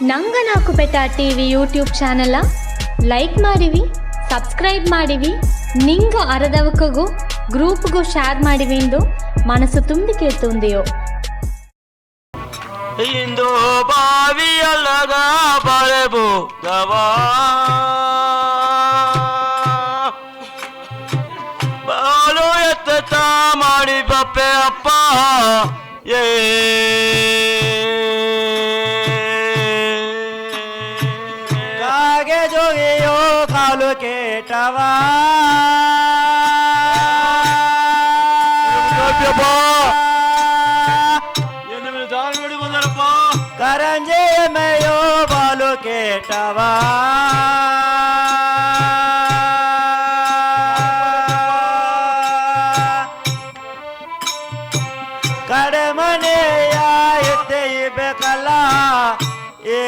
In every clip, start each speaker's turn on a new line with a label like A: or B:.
A: ನಂಗನಾಕು ಬೆಟ TV YouTube channel like ಮಾಡಿವಿ, subscribe ಮಾಡಿವಿ, ನಿಂಗ ಅರದವಕಗೂ ಗ್ರೂಪ್ಗೂ ಶೇರ್ ಮಾಡಿವಿ ಎಂದು ಮನಸ್ಸು ತುಂಬಿ ಕೇಳ್ತುಂದೆಯೋ.
B: ಇಂದು ಬಾವಿಯಲ್ಲಗ ಬಳೆಬುದವ ಬಾಳು ಎತ್ತ ಮಾಡಿ ಬಪ್ಪೆ ಅಪ್ಪ ಏ
C: ಕಾಗೆ ಜೋಗಿಯೋ ಕಾಲು ಕೇಟವ ಕರಂಜೆ ಮೇಯೋ ಬಾಲು ಕೇಟವ ಕಡೆ ಮನೆಯ ಎತ್ತೈಬೇಕಲ್ಲ ಏ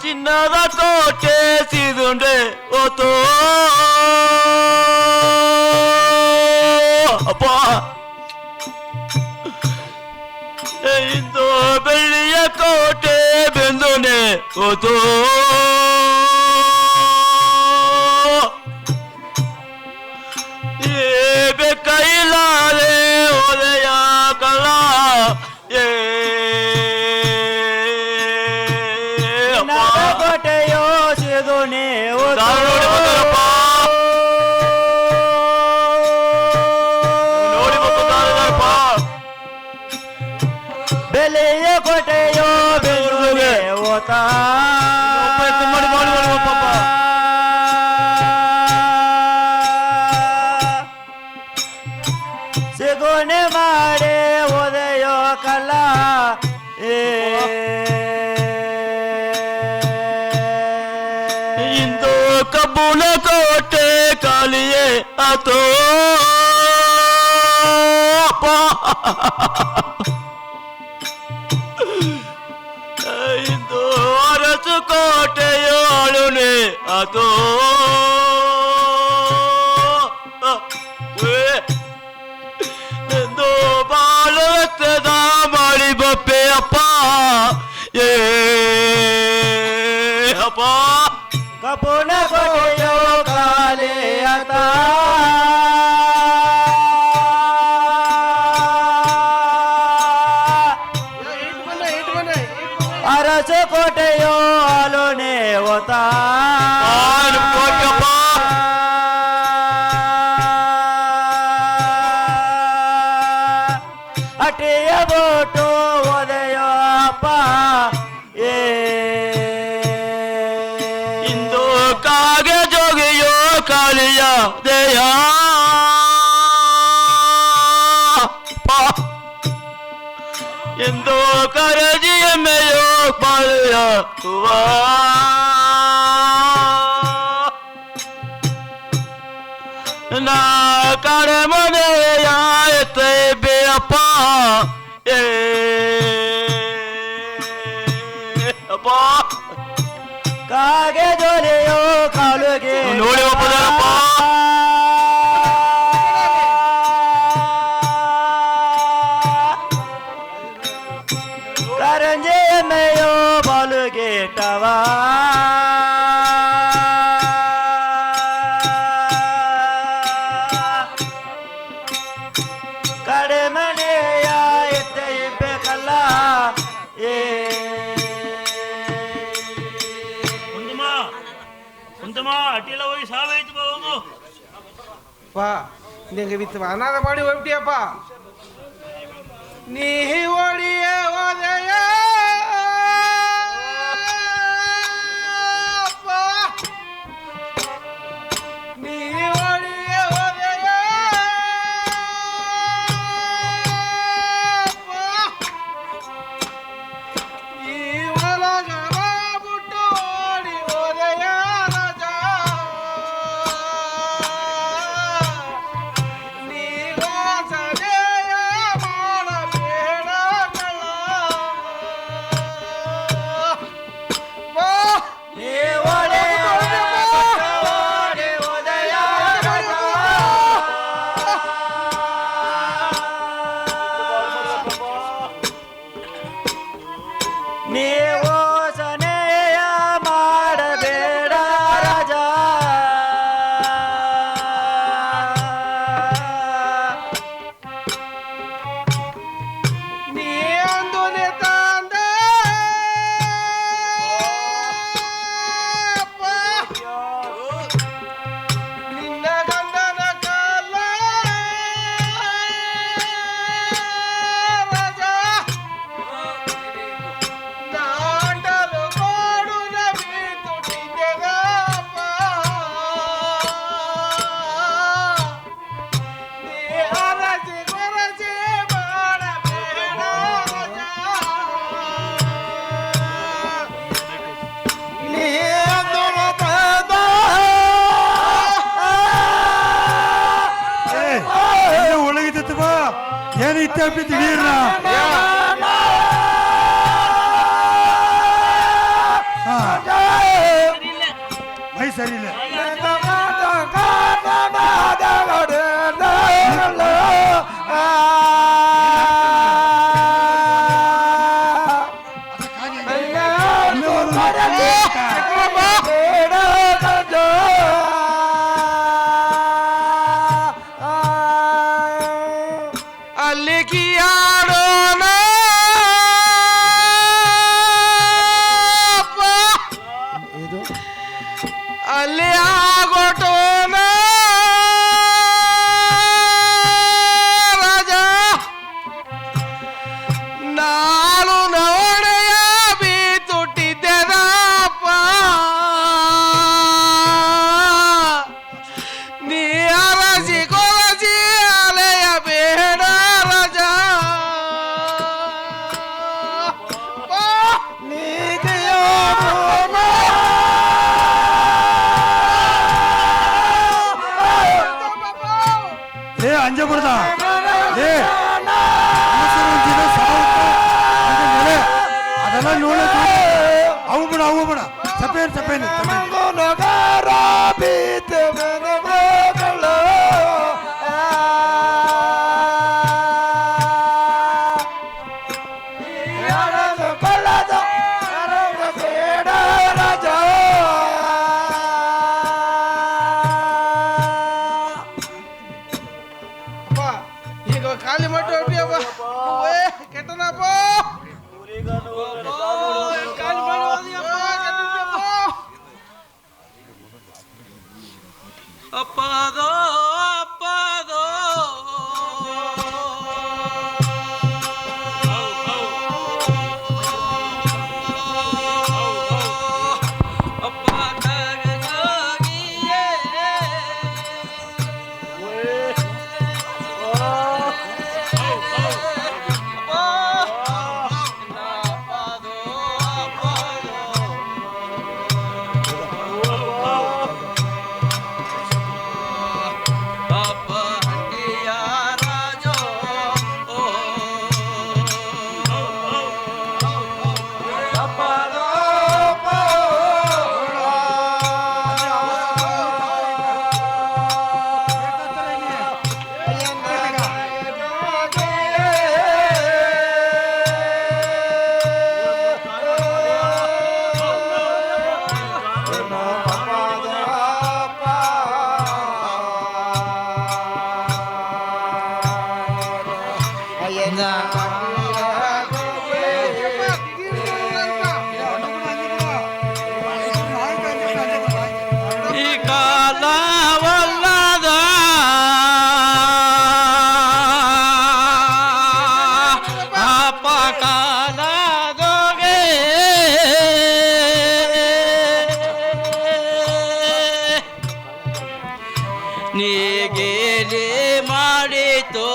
B: ಚಿನ್ನದ ಕೋಟೆ ಸಿದುಂಡೆ ಓತೋ ಅಪ್ಪ ಇಂದು ಬೆಳ್ಳಿಯ ಕೋಟೆ ಬೆಂದೋನೆ ಓತೋ ಕೈಲಾರೆ ಒಲೆಯ ಕಲ ಏ
C: ಕೋಟೆಯೋ ಸಿದುನೆ ಬೆಲೆಯ ಕೋಟೆಯೋ ಬೆಂಗಳೂರಿಗೆ ಓತಾ ಸಿಗೋನೆ ಮಾಡೆ ಓದೆಯೋ ಕಲ
B: ಇಂದು ಕಬ್ಬುನ ಕೋಟೆ ಕಾಲಿಯೇ ಆತೋ ಇಂದು ಅರಸು ಕೋಟೆಯೋ ಅಳುನೆ ಆತೋ ಎಂದು ಬಾಳು ಎತ್ತದ ಮಾಡಿ ಬಪ್ಪೆ ಅಪ್ಪ ಏ ಅಪ್ಪ
C: ಕಪುನ ಕೋಟೆಯೋ ಕಾಲೇ ಆತ ಅರಸ ಕೋಟೆಯೋ ಅಲೋನೆ ಓತಾ ಅಟೆಯ ಬೋಟು ಓದೆಯೋ ಅಪ್ಪ ಏ
B: ಇಂದು ಕಾಗೆ ಜೋಗಿಯೋ ಕಾಲಿಯ ದೇಯ ಎಂದು ಕರಜಿಯ ಮೇಯೋ ಬಾಳೆಯ ತುವ ನಾ ಕಡೆ ಮನೆಯ ಎತ್ತೇ ಅಪ್ಪ ಏ ಅಪ್ಪ
C: ಕಾಗೆ ಜೋಲೆಯೋ ಕಾಲುಗೆ
B: ನೋಡಿ ಒಪ್ಪದಪ್ಪ
C: ಕರಂಜೆ ಮೇಯೋ ಬಾಲುಗೆ ಟವ ಕಡೆ ಮನೆಯ ಎತ್ತೈಬೇಕಲ್ಲ ಏ
B: ಅಟ್ಟಿಲ್ಲ ಹೋಗಿ ಸಾವಾಯ್ತು ಹೋಗು
D: ಪಾ ನಿಂಗೆ ವಿತ್ ಅನಾಥ ಮಾಡಿ ಹೋಗ್ಬಿಟ್ಟಿಯಪ್ಪ ನೀ ಒಡಿಯ ಹೋದೆಯ ನೀ ಒಡಿಯ ಹೋದೆಯ ಈ ಒಳಗರ ಬಿಟ್ಟು ಓಡಿ ಹೋದೆಯ ರಾಜ ನೀ ಗೋಸದೆಯ ಮಾಡಬೇಡ
E: ಇತ್ತಪ್ಪಿ ದಿಢೀರ್ನ ಮೈ ಸರಿ ಇಲ್ಲ
D: ಅಲ್ಲಿಗೆ ಯಾರೋಣ ಅಲ್ಲಿ ಆಗೋಟೋನ ರಾಜ ನಾನು ನೋಡೆಯ ಬೀತುಟ್ಟಿದ್ದೆನಪ್ಪ ನೀ ಅರಸಿ ಕೊರಸಿ ಅಲೆಯ ಬೇಡ ರಾಜ
E: ಏ ಅಂಜಬಾರ್ದ ಏ ಅದೆಲ್ಲ ನೋಡೋದು ಅವು ಬಿಡ ಸಪೇನ್
D: ಈಗ ಖಾಲಿ ಮಾಡಿ ಹೊಟ್ಟಿಯಪ್ಪ ಕೆಟ್ಟನಪ್ಪ ಖಾಲಿ ಮಾಡಿ ಅಪ್ಪದೋ ಅಪ್ಪದೋ ಅಪ್ಪ ಕರಗೋಗಿಯೇ ಈ ಕಾಲವಲ್ಲದ ಅಪ್ಪ ಕಾಲದೊಗೆ ನೀಗೇಲಿ ಮಾಡಿತು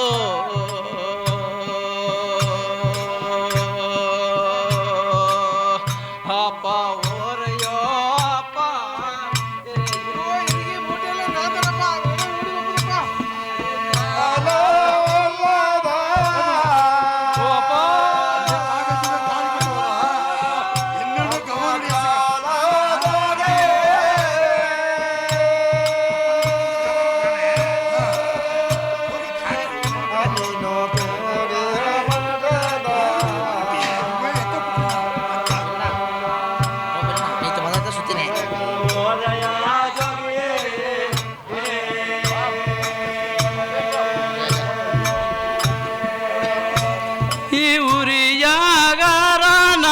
D: ಅಪ್ಪ ಓರೆಯೋ ಅಪ್ಪ ಈ ಉರಿಯಾಗಾರನ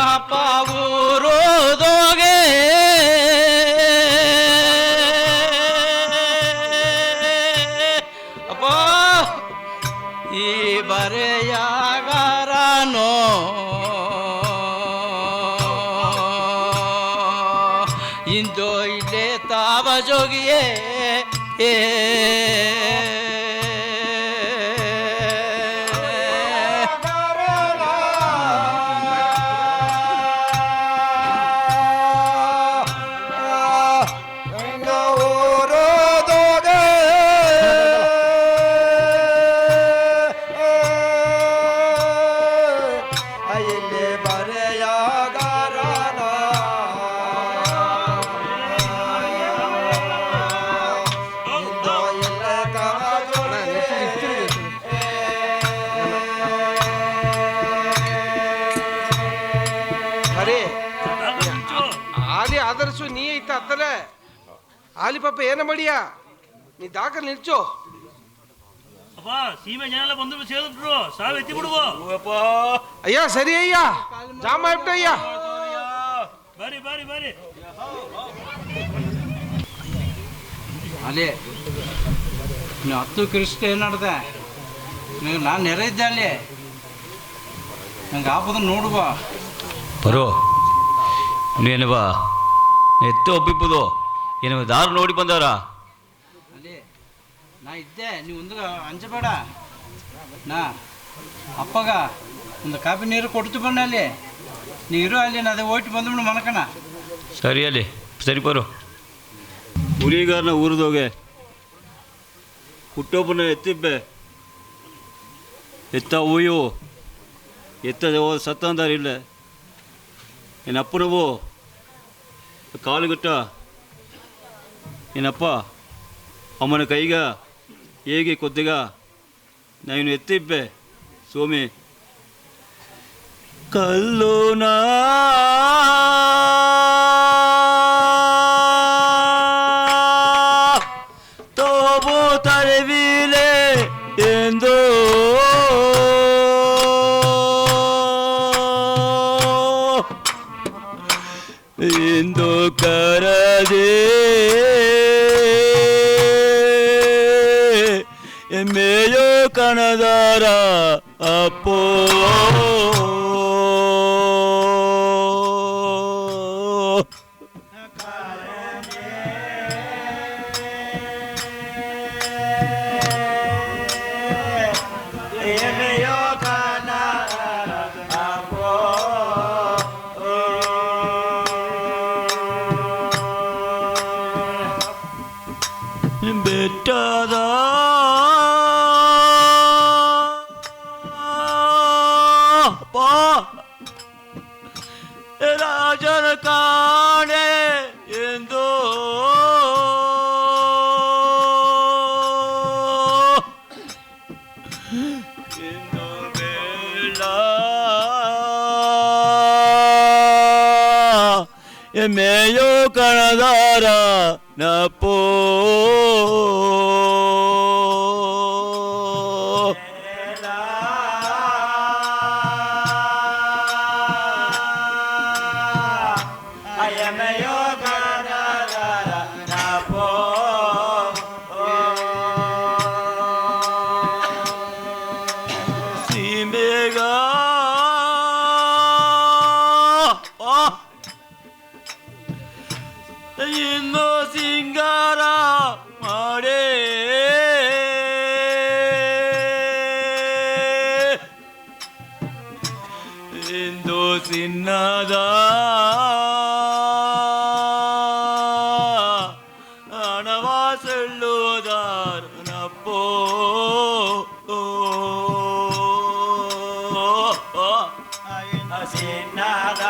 D: ಅಪ್ಪ ಊರೋದೋಗೆ ಅಪ್ಪ ಈ ಬರೆಯಾಗಾರನೋ ಇಂದು ಇಲ್ಲೇ ತಾವ ಜೋಗಿಯೇ ಇತ್ತ ಅತ್ತಲೆ ಆಲಿ ಪಾಪ ಏನ ಮಾಡಿಯಾ ನೀ ದಾಖಲೆ ನಿಲ್ಚೋ
B: ಅಪ್ಪ ಸೀಮೆ ಜನ ಎಲ್ಲ ಬಂದು ಸೇರಿದ್ರು ಸಾವು ಎತ್ತಿ ಬಿಡುವ
D: ಅಯ್ಯ ಸರಿ ಅಯ್ಯ ಜಾಮ ಆಗ್ಬಿಟ್ಟು ಅಯ್ಯ
B: ಬಾರಿ ಬಾರಿ ಬಾರಿ
F: ಅಲ್ಲಿ ನೀವು 10 ಕ್ರಿಸ್ಟ ಏನು ನಡೆದೆ ನಿನಗೆ ನಾನು ನೆರೆ ಇದ್ದೆ ಅಲ್ಲಿ ನಂಗೆ ಆಪದ ನೋಡುವ
B: ಬರೋ ನೀನು ಎತ್ತು ಒಪ್ಪಿಪ್ಪುದು ಏನು ದಾರು ನೋಡಿ ಬಂದಾರ
F: ಅಲ್ಲಿ ನಾ ಇದ್ದೆ ನೀವು ಒಂದು ಅಂಜಬೇಡ ನಾ ಅಪ್ಪಗ ಒಂದು ಕಾಫಿ ನೀರು ಕೊಡ್ತು ಬಣ್ಣ ಅಲ್ಲಿ ನೀ ಇರು ಅಲ್ಲಿ ಅದೇ ಹೋಯ್ತು ಬಂದ್ಬಿಡು ಮನಕಣ
B: ಸರಿ ಅಲ್ಲಿ ಸರಿ ಬರೋ ಹುಲಿಗಾರನ ಊರಿದೋಗೆ ಹುಟ್ಟೊಬ್ಬನ ಎತ್ತಿಬ್ಬೆ ಎತ್ತ ಹೂಯು ಎತ್ತದ ಹೋದ ಸತ್ತಂದಾರಿಲ್ಲ ಏನಪ್ಪನವು ಕಾಲುಗಟ್ಟ ಏನಪ್ಪ ಅಮ್ಮನ ಕೈಗ ಹೇಗೆ ಕೊದ್ದಿಗ ನಾನು ಎತ್ತಿಬ್ಬೆ ಸೋಮಿ ಕಲ್ಲೋನಾ ತೋಬು ತರವಿಲೆ ಎಂದು ಎಂದು ಕರದೆ ಎಮ್ಮೆಯೋ ಕಣದಾರ ಅಪ್ಪೋ ಬೆಟ್ಟದ ರಾಜನ ಕಾಣೆ ಎಂದು ಎಂದು ಬೇಡ ಎಮ್ಮೆಯೋ ಕಣದಾರ ನಪ್ಪೋ ಸೀಮೆಗ ಇನ್ನು ಸಿಂಗಾರ ಮಾಡೇ ಇಂದು ಸಿನ್ನದ ಹಣವ ಸುಳ್ಳುವುದಾರನಪ್ಪೋ ಸಿನ್ನದ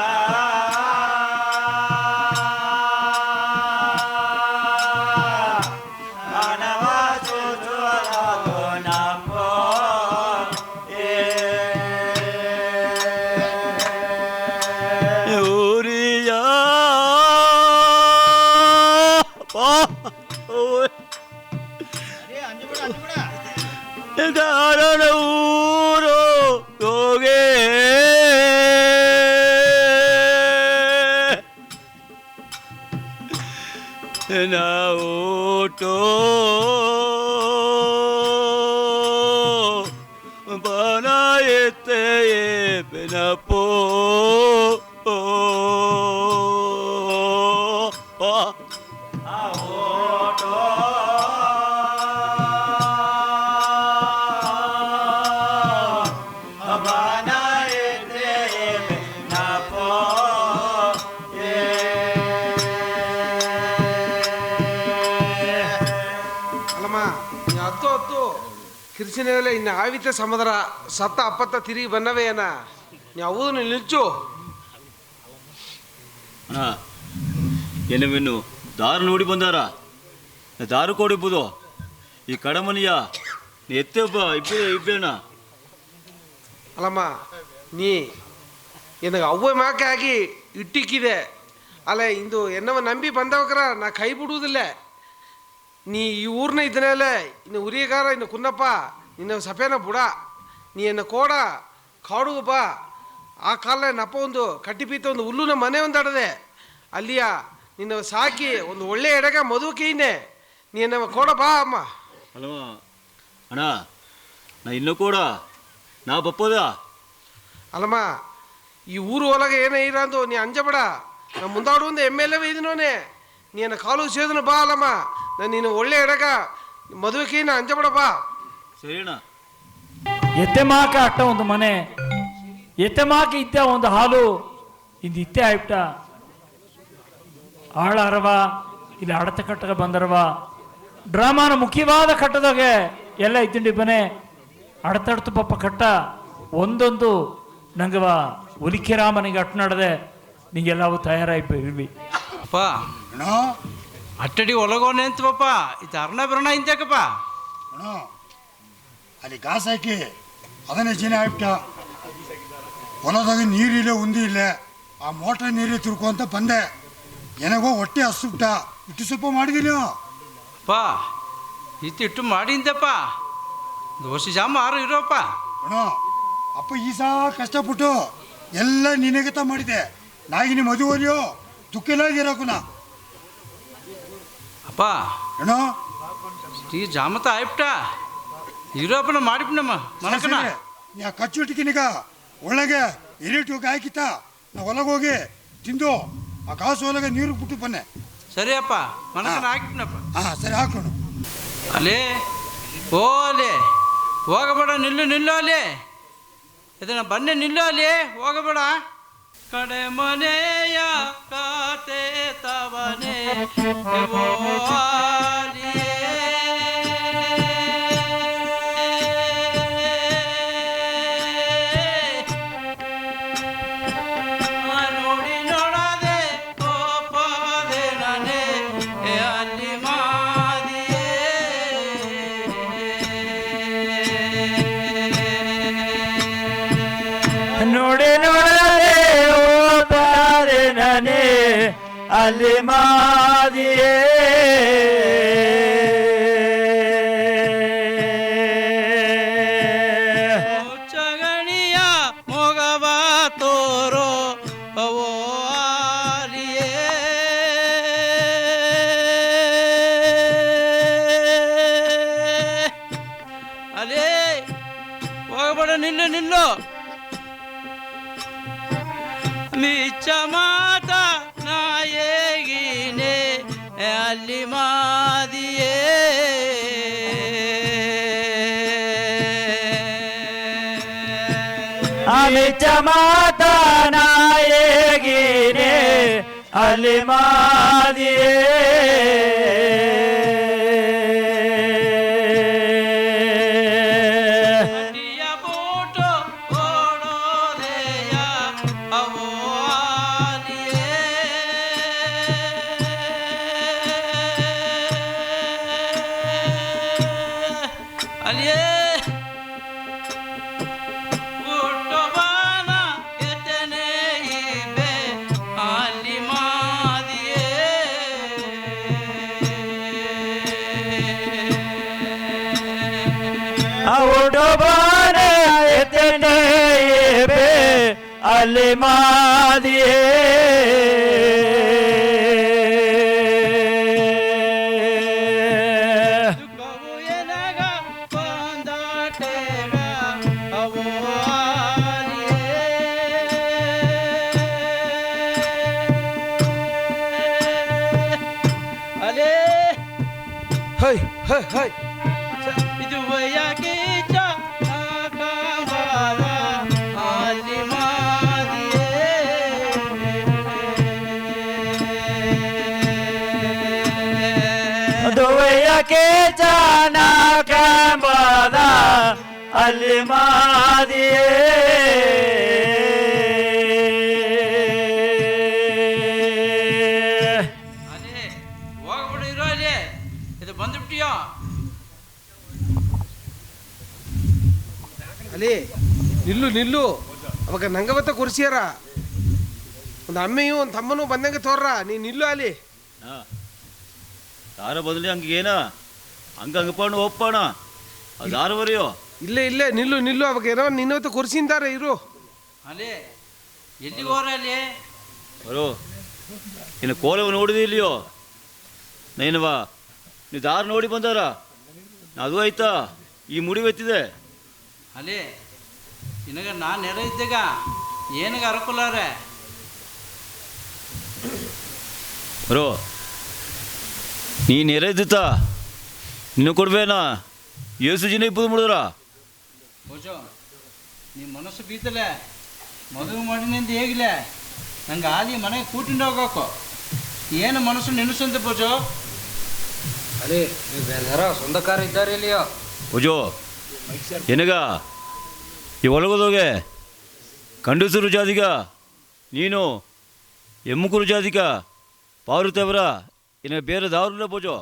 B: ಕಾರಣ ಊರು ಹೋಗೆ ನಾವುಟೋ ಬನ ಎತ್ತೆ ಬೆನಪೋ
D: ಕಿರ್ಚಿನೇಲೆ ಇನ್ನು ಆವಿತ ಸಮುದ್ರ ಸತ್ತ ಅಪ್ಪತ್ತ ತಿರುಗಿ ಬನ್ನವೇನ ನೀವು ನಿಲ್ಚು
B: ಏನವೇನು ದಾರು ನೋಡಿ ಬಂದಾರ ದಾರು ಕೊಡಿಬೋದು ಈ ಕಡಮನಿಯ ಎತ್ತೊಬ್ಬ ಇಬ್ಬೇನ
D: ಅಲ್ಲಮ್ಮ ನೀ ನನಗೆ ಅವ್ವ ಮಾಕೆ ಆಗಿ ಇಟ್ಟಿಕ್ಕಿದೆ ಅಲ್ಲ ಇಂದು ಎನ್ನವ ನಂಬಿ ಬಂದವಕ್ರ ನಾ ಕೈ ಬಿಡುವುದಿಲ್ಲ. ನೀ ಈ ಊರ್ನ ಇದ್ದನಲ್ಲ, ಇನ್ನು ಉರಿಯಗಾರ, ಇನ್ನು ಕುನ್ನಪ್ಪ, ನಿನ್ನ ಸಫೇನ ಬುಡ, ನೀ ಎನ್ನ ಕೋಡ ಕಾಡುಗ ಬಾ. ಆ ಕಾಲ ನಪ್ಪ ಒಂದು ಕಟ್ಟಿಪೀತ ಒಂದು ಹುಲ್ಲುನ ಮನೆ ಒಂದು ಆಡದೆ, ಅಲ್ಲಿಯ ನಿನ್ನ ಸಾಕಿ ಒಂದು ಒಳ್ಳೆ ಎಡಗ ಮದುವೆಕೇನೆ ನೀ ಎನ್ನ ಕೋಡ ಬಾ ಅಮ್ಮ.
C: ಅಲ್ವಾ ಅಣ್ಣ, ನಾ ಇನ್ನೂ ಕೂಡ ನಾ ಬಪ್ಪದ
D: ಅಲ್ಲಮ್ಮ, ಈ ಊರು ಒಳಗೆ ಏನೇ ಇರಂದು ನೀ ಅಂಜಬೇಡ. ನಾ ಮುಂದಾಡು ಒಂದು MLA ಇದೀನೋನೆ, ನೀನು ಕಾಲು ಸೇದನು ಬಾ ಅಲ್ಲಮ್ಮ. ನಾನು ನೀನು ಒಳ್ಳೆ ಎಡಗ ಮದುವೆಕೇನ ಅಂಜಬೇಡ ಬಾ.
C: ಸರಿ ಅಣ್ಣ.
G: ಎತ್ತೆಮಾಕ ಅಟ್ಟ ಒಂದು ಮನೆ, ಎತ್ತೆಮಾಕ ಇತ್ತ ಒಂದು ಹಾಲು, ಇಂದು ಇತ್ತೆ ಆಯ್ಬಿಟ್ಟ. ಆಳ ಅರವ ಇಲ್ಲಿ ಅಡತ ಕಟ್ಟಗ ಬಂದರವ. ಡ್ರಾಮಾನ ಮುಖ್ಯವಾದ ಕಟ್ಟದಾಗೆ ಎಲ್ಲ ಇದ್ದಿಂಡಿ ಬನೆ ಅಡತಡ್ತು ಪಪ್ಪ ಕಟ್ಟ ಒಂದೊಂದು ನಂಗವ ಒಲಿಕೆ ರಾಮನಿಗೆ ಅಟ್ಟು ನಡೆದೆ. ನಿಂಗೆಲ್ಲವೂ ತಯಾರಾಯ್ಪಿ
F: ಅಪ್ಪ ಅಟ್ಟಡಿ ಒಳಗೋನೆ ಅಂತ ಪಪ್ಪ, ಇದು ಅರ್ಣ ಬರೋಣ ಇಂತಕಪ್ಪ.
E: ಅಲ್ಲಿ ಗಾಸ್ ಹಾಕಿ ಅದನ್ನೇ ಜನ ಆಗ್ಬಿಟ್ಟ. ಹೊಲದಾಗ ನೀರಿಲ್ಲ, ಉಂದಿ ಇಲ್ಲ. ಆ ಮೋಟ್ರ್ ನೀರು ತಿರ್ಕೊಂತ ಬಂದೆ. ಏನಗೋ ಹೊಟ್ಟೆ ಹಸ್ಬಿಟ್ಟ. ಇಟ್ಟು ಸ್ವಲ್ಪ ಮಾಡಿದಿಲ್ಲ
F: ಅಪ್ಪ, ಇಟ್ಟು ಮಾಡಿಂದಪ್ಪ. ದೋಷ ಜಾಮ ಆರು ಇರೋಪ್ಪ.
E: ಅಪ್ಪ ಈ ಸಹ ಕಷ್ಟಪಟ್ಟು ಎಲ್ಲ ನಿನಗತ ಮಾಡಿದೆ. ನಾಗಿನಿ ಮದುವೆಯೋ ದುಃಖಿಲಾಗಿರೋಕುನ
F: ಅಪ್ಪ ಈ ಜಾಮತ ಆಯ್ಬಿಟ್ಟ ಇರೋಪ್ಪನ ಮಾಡಿಬಿಡಮ್ಮ ಮನಕನ.
E: ನೀ ಆ ಕಚ್ಚುಟಿಕಿನಿಗ ಒಳಗೆ ಹಿರಿಟು ಹಾಕಿತ್ತ ನಾ ಹೊಲಗೋಗಿ ತಿಂದು ಆ ಕಾಸು ಒಳಗೆ ನೀರು ಬಿಟ್ಟು ಬನ್ನೆ.
F: ಸರಿ ಅಪ್ಪ, ಮನಕನ ಹಾಕಿಬಿಡಪ್ಪ.
E: ಹಾಂ ಸರಿ ಹಾಕೋಣ.
F: ಅಲೇ ಓ ಅಲೇ ಹೋಗಬೇಡ, ನಿಲ್ಲು ನಿಲ್ಲು ಅಲೇ. ಇದನ್ನ ಬನ್ನಿ ನಿಲ್ಲು ಅಲೇ, ಹೋಗಬೇಡ. ಕಡೆ ಮನೆಯ ಕಾತೆ ತವನೆ ನೋಡಿ ನೋಡದೆ ಕೋಪದೆ ನನೆ ಅಲ್ಲಿ ಮಾದಿಯೇ.
C: ನೋಡಿ ನೋಡದೆ ಓತಾರೆ ನನೆ ಅಲ್ಲಿ ಮಾದಿಯೇ.
F: ಚಗಣಿಯ ಮೊಗವ ತೋರೋ ಅವೋ ಆಲಿಯೇ. ಅಲೇ ಹೋಗಬೇಡ, ನಿಲ್ಲು ನಿಲ್ಲು. ಮಿಚ್ಚ ಮಾತ ನಾಯಗಿನೇ ಅಲ್ಲಿ ಮಾದಿಯೇ.
C: ಮಿಚ್ಚ ಮಾತ ನಾಯಗಿನೇ ಅಲ್ಲಿ ಮಾದಿಯೇ.
F: ಅಡಿಯ ಬೋಟು ಓಡೋದೆಯ ಅವೋ ಆಲಿಯೇ. ಅಲಿಯೇ ಹುಟ್ಟುಬಾನ ಎತ್ತನೆ ಇವೆ ಅಲ್ಲಿ ಮಾದಿಯೇ.
C: ಹುಡುಬಾನೆ ಎತ್ತನೆ ಇವೆ ಅಲ್ಲಿ ಮಾದಿಯೇ.
F: ದುಃಖವು ಎನಗ ಬಂದಾಟೆಗ ಅವೋ ಆಲಿಯೇ. ಅಲೇ
D: ಹೈ ಹೈ ಹೈ
F: ಇದು ವಯ್ಯಾಕೆ ಕಾಂಬಾರ ಅಲ್ಲಿ ಮಾದಿಯೇ.
C: ದುವಯ್ಯಕ್ಕೆ ಜಾನ ಕಂಬದ ಅಲ್ಲಿ ಮಾದಿಯೇ.
F: ಅಲೇ ಹೋಗ್ಬಿಡು, ಇರೋ ಅಲೇ. ಇದು ಬಂದ್ಬಿಟ್ಟಿಯೋ.
D: ಅಲ್ಲಿ ನಿಲ್ಲು ನಿಲ್ಲು. ಅವಾಗ ನಂಗವತ್ತ ಕುರ್ಸಿಯಾರ ಒಂದು ಅಮ್ಮೆಯೂ ಒಂದು ತಮ್ಮನೂ ಬಂದಂಗೆ ತೋರ್ರ ನೀನು ನಿಲ್ಲು ಅಲ್ಲಿ.
C: ಯಾರ ಬದಲಿ ಹಂಗೆ ಏನ ಹಂಗೆ ಪಣ್ಣು ಒಪ್ಪಣ ಅದು ಯಾರು ಬರೆಯೋ?
D: ಇಲ್ಲೇ ನಿಲ್ಲು ಅವಾಗ ಏನೋ ನಿನ್ನವತ್ತು ಕೊರ್ಸಿಂದಾರೆ ಇರು.
F: ಅಲ್ಲಿ ಎಲ್ಲಿಗೆ ಹೋರ ಅಲ್ಲಿ
C: ಬರೋ ಇನ್ನು ಕೋಲವ ನೋಡಿದಿ ಇಲ್ಲಿಯೋ ನೈನವಾ ನೀವು ದಾರ ನೋಡಿ ಬಂದಾರ ಅದು ಆಯ್ತಾ ಈ ಮುಡಿ ಎತ್ತಿದೆ
F: ಅಲ್ಲಿ ನಿನಗೆ ನಾನು ನೆರೆ ಇದ್ದಾಗ ಏನಗ ಅರಕೊಲ್ಲಾರೆ
C: ಬರೋ ನೀನು ಎರೆದಿತ್ತ ನಿನ್ನ ಕೊಡ್ಬೇನಾ ಏಸು ಜನ ಇಪ್ಪದು ಮುಡಿದ್ರ
F: ಬೋಜೋ ನಿಮ್ಮ ಮನಸ್ಸು ಬೀತಲೆ ಮದುವೆ ಮಾಡಿನಿಂದ ಹೇಗಿಲ್ಲ ನಂಗೆ ಆಲಿ ಮನೆಗೆ ಕೂಟಿಂದ ಹೋಗಬೇಕು ಏನು ಮನಸ್ಸು ನೆನೆಸಂತೆ ಬೋಜೋ.
H: ಅದೇ ನೀವು ಸ್ವಂತಕಾರ ಇದ್ದಾರೆ ಇಲ್ಲಿಯೋ
C: ಪೂಜೋ ಏನಗ ಈ ಒಳಗೋದೋಗೆ ಗಂಡಸರು ಜಾತಿಗ ನೀನು ಎಮ್ಮುಕರು ಜಾತಿಗ ಪಾರುತ್ತೇವರ ಇನ್ನು ಬೇರೆ ದಾವರಿಲ್ಲ ಪೂಜೋ.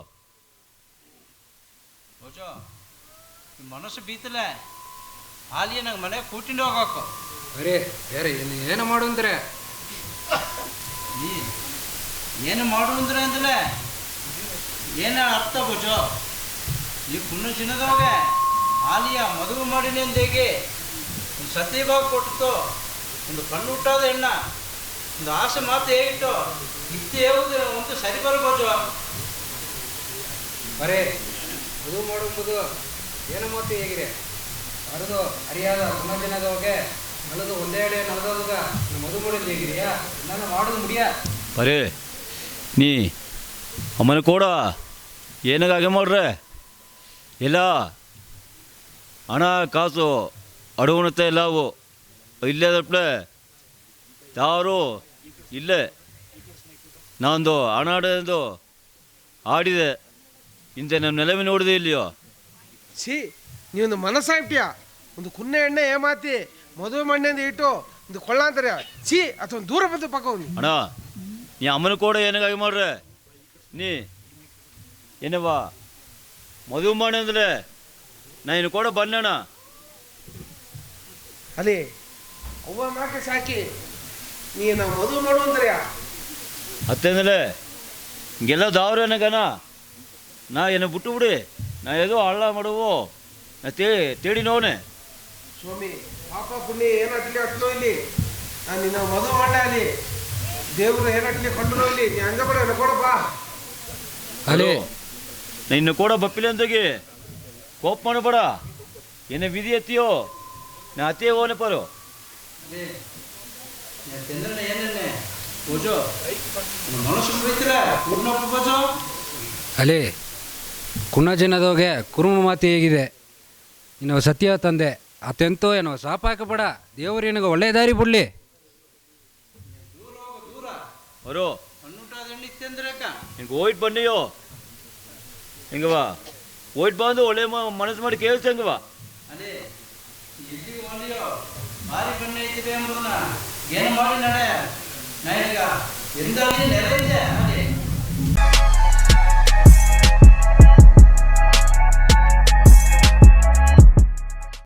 F: ಬೋಜೋ ನಿಮ್ಮ ಮನಸ್ಸು ಬೀತಲೆ ಆಲಿ ನಂಗೆ ಮನೆಗೆ ಕೂಟಿಂದ ಹೋಗಬೇಕು.
H: ಬರೀ ಬೇರೆ ಏನು ಮಾಡು ಅಂದ್ರೆ
F: ನೀ ಏನು ಮಾಡು ಅಂದ್ರೆ ಅಂತಲೇ ಏನು ಅರ್ಥ ಬೋಜೋ? ಈ ಪುಣ್ಯ ಚಿನ್ನದವಾಗ ಆಲಿಯ ಮದುವೆ ಮಾಡಿನಿ ಅಂದೇಗೆ ಒಂದು ಸತ್ಯಭಾವ ಕೊಟ್ಟು ಒಂದು ಕಣ್ಣು ಹುಟ್ಟಾದ ಹೆಣ್ಣ ಒಂದು ಆಸೆ ಮಾತು ಹೇಗಿಟ್ಟು ಇತ್ತು ಹೇಳುದು ಒಂದು ಸರಿ ಬರಬಹುದು.
H: ಬರೇ ಮದುವೆ ಮಾಡುವುದು ಏನು ಮಾತು ಹೇಗಿದೆ ಅರದು ಅರಿಯಾದ ಸಮಾಜನದವಗೆ ನನ್ನದು ಒಂದೇ ಹೇಳಿ ನಲದಾಗ ಮದುವೆ ಮಾಡೋದು ಹೇಗಿದೆಯಾ ನಾನು ಮಾಡೋದು ಮುಡಿಯ
C: ಬರೇ ನೀ ಅಮ್ಮನ ಕೂಡ ಏನಾಗ ಹಾಗೆ ಮಾಡ್ರೆ ಇಲ್ಲ ಹಣ ಕಾಸು ಅಡುವಣತೆ ಎಲ್ಲವು ಇಲ್ಲೇ ತಪ್ಪಲೆ ಯಾರು ಇಲ್ಲೇ ನಾನೊಂದು ಹಣ ಆಡೋದು ಆಡಿದೆ ಇಂತೆ ನಮ್ಮ ನೆಲವಿ ನೋಡಿದೆ ಇಲ್ಲಿಯೋ.
D: ನೀವೊಂದು ಮನಸ್ಸಾಗ್ತೀಯ ಒಂದು ಕುನ್ನೆ ಎಣ್ಣೆ ಏಮಾತಿ ಮದುವೆ ಮಣ್ಣೆಂದು ಇಟ್ಟು ಒಂದು ಕೊಳ್ಳ ಅಂತಾರೆ ಅಥವಾ ದೂರ ಬಂದು ಪಕ್ಕವನಿ
C: ಅಣ್ಣ ನೀ ಅಮ್ಮನ ಕೂಡ ಏನಾಗಿ ಮಾಡ್ರೆ ನೀ ಏನವ್ವ ಮದುವೆ ಮಾಡಿ ಅಂದ್ರೆ ನಾನು ಕೂಡ ಬನ್ನಣ
D: ಅಲ್ಲಿ ಅವ್ವ ಮಾಕೆ ಸಾಕಿ ನೀ ನಾವು ಮದುವೆ ಮಾಡು ಅಂದ್ರೆ
C: ಅತ್ತಂದ್ರೆ ಹಿಂಗೆಲ್ಲ ದಾವ್ರೇನಗನ ನಾ ಏನು ಬಿಟ್ಟು ಬಿಡಿ ನಾ ಏದೋ ಹಳ್ಳ ಮಾಡುವು ನಾ ತೇಡಿ ನೋವನೆ
D: ಸ್ವಾಮಿ ಪಾಪ ಪುಣ್ಯ ಏನಾಗ್ಲಿ ಅಟ್ಲೋ ಇಲ್ಲಿ ನಾನು ನಿನ್ನ ಮದುವೆ ಮಾಡ ಅಲ್ಲಿ ದೇವ್ರು ಏನಾಗ್ಲಿ ಕೊಂಡ್ರು ಇಲ್ಲಿ ನೀ ಹಂಗ ಬೇಡ ಕೊಡಪ್ಪ
C: ಹಲೋ ನಾ ಇನ್ನು ಕೂಡ ಬಪ್ಪಿಲ್ಲ ಅಂತಾಗಿ ಕೋಪ ಮಾಡಬೇಡ ಏನೇ ವಿಧಿ ಎತ್ತಿಯೋ ನಾ ಅತ್ತೇ ಹೋನೆ ಪರೋ
F: ಏನೇನೆ ಬೋಜೋ ಮನಸ್ಸು ಬೈತಿರ ಪೂರ್ಣಪ್ಪ ಬೋಜೋ.
H: ಅಲೇ ಕುಣ್ಣಜಿನದೋಗೆ ಕುರುಮ ಮಾತು ಹೇಗಿದೆ ಇನ್ನು ಸತ್ಯ ತಂದೆ ಅತ್ಯಂತೋ ಏನೋ ಶಾಪ ಹಾಕಬೇಡ ದೇವರು ನಿನಗೆ ಒಳ್ಳೆ ದಾರಿ ಬಿಡ್ಲಿ.
C: ಬರೋ
F: ಹಣ್ಣುಟಾದ ಹಣ್ಣು ಇತ್ತಂದ್ರೆ
C: ಹಿಂಗೆ ಹೋಯ್ತು ಬನ್ನಿಯೋ ಹಿಂಗವಾ ಹೋಯ್ತು ಬಂದು ಒಳ್ಳೆ ಮನಸ್ಸು ಮಾಡಿ ಕೇಳ್ಸಂಗವಾ
F: ಅದೇ ಎಲ್ಲಿಗೆ ಬಂದಿಯೋ ಭಾರಿ ಬಣ್ಣ ಐತಿದೆ ಎಂಬುದನ್ನ ಏನು ಮಾಡಿ ನಡೆ ನಾ ಈಗ ಎಂದಾಗಲಿ ನೆರೆ ಇದೆ